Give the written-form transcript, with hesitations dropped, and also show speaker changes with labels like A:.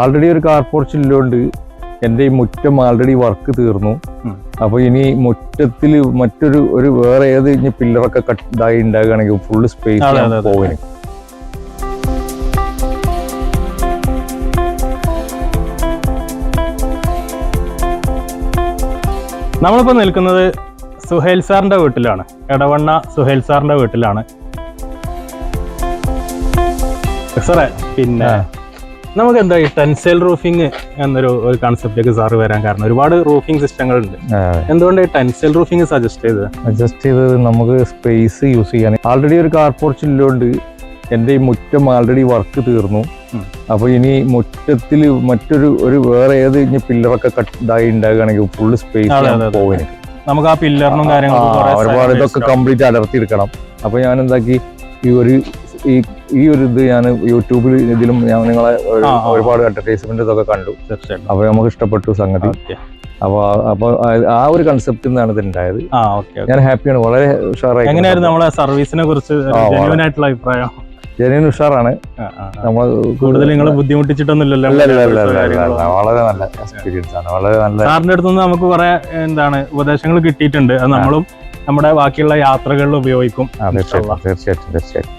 A: Already ഒരു car porch ഉള്ളതുകൊണ്ട് എൻ്റെ ഈ മുറ്റം ആൾറെഡി വർക്ക് തീർന്നു. അപ്പൊ ഇനി മുറ്റത്തിൽ മറ്റൊരു വേറെ ഏത് ഇനി പില്ലറൊക്കെ ഇതായി ഉണ്ടാകുകയാണെങ്കിൽ ഫുള്ള് സ്പേസ് പോകുന്നു.
B: നമ്മളിപ്പോ നിൽക്കുന്നത് സുഹൈൽ സാറിന്റെ വീട്ടിലാണ്. എടവണ്ണ സുഹൈൽ സാറിന്റെ വീട്ടിലാണ്. സാറേ, പിന്നെ നമുക്ക് എന്താ ഈ ടെൻസൈൽ റൂഫിംഗ് എന്നൊരു കൺസെപ്റ്റിലേക്ക് സാറ് വരാൻ കാരണം? ഒരുപാട് റൂഫിംഗ് സിസ്റ്റങ്ങളുണ്ട്. എന്തുകൊണ്ട് ഈ ടെൻസൈൽ റൂഫിംഗ് സജസ്റ്റ് ചെയ്തത്?
A: നമുക്ക് സ്പേസ് യൂസ് ചെയ്യാൻ ആൾറെഡി ഒരു കാർ പോർച്ച് ഉള്ളതുകൊണ്ട് എൻ്റെ ഈ മുറ്റം ആൾറെഡി വർക്ക് തീർന്നു. അപ്പൊ ഇനി മുറ്റത്തിൽ മറ്റൊരു വേറെ ഏത് ഇനി പില്ലറൊക്കെ ഇതായി ഉണ്ടാകുകയാണെങ്കിൽ ഫുള്ള് സ്പേസ് പോകുന്നു.
B: നമുക്ക് ആ പില്ലറിനും കാര്യങ്ങളും
A: ഒരുപാട് ഇതൊക്കെ കംപ്ലീറ്റ് അലർത്തി എടുക്കണം. അപ്പൊ ഞാൻ എന്താക്കി ഈ ഒരു ഇത് ഞാൻ യൂട്യൂബിൽ ഇതിലും ഞാൻ നിങ്ങളെ ഒരുപാട് അഡ്വർടൈസ്മെന്റ് ഇതൊക്കെ കണ്ടു. അപ്പൊ നമുക്ക് ഇഷ്ടപ്പെട്ടു സംഗതി. അപ്പൊ ആ ഒരു കൺസെപ്റ്റിൽ നിന്നാണ് ഇത് ഉണ്ടായത്. ഞാൻ ഹാപ്പിയാണ്, വളരെ ഉഷാറായി.
B: എങ്ങനെയായിരുന്നു നമ്മളെ സർവീസിനെ കുറിച്ച് ആയിട്ടുള്ള അഭിപ്രായം?
A: ജനുവിൻ ഉഷാറാണ്. നമ്മൾ
B: കൂടുതൽ നിങ്ങളെ ബുദ്ധിമുട്ടിച്ചിട്ടൊന്നുമില്ലല്ലോ?
A: വളരെ നല്ല എക്സ്പീരിയൻസ് ആണ്. വളരെ നല്ല.
B: സാറിന്റെ അടുത്തുനിന്ന് നമുക്ക് കുറെ ഉപദേശങ്ങൾ കിട്ടിയിട്ടുണ്ട്. അത് നമ്മളും നമ്മുടെ ബാക്കിയുള്ള യാത്രകളിൽ ഉപയോഗിക്കും.
A: തീർച്ചയായിട്ടും.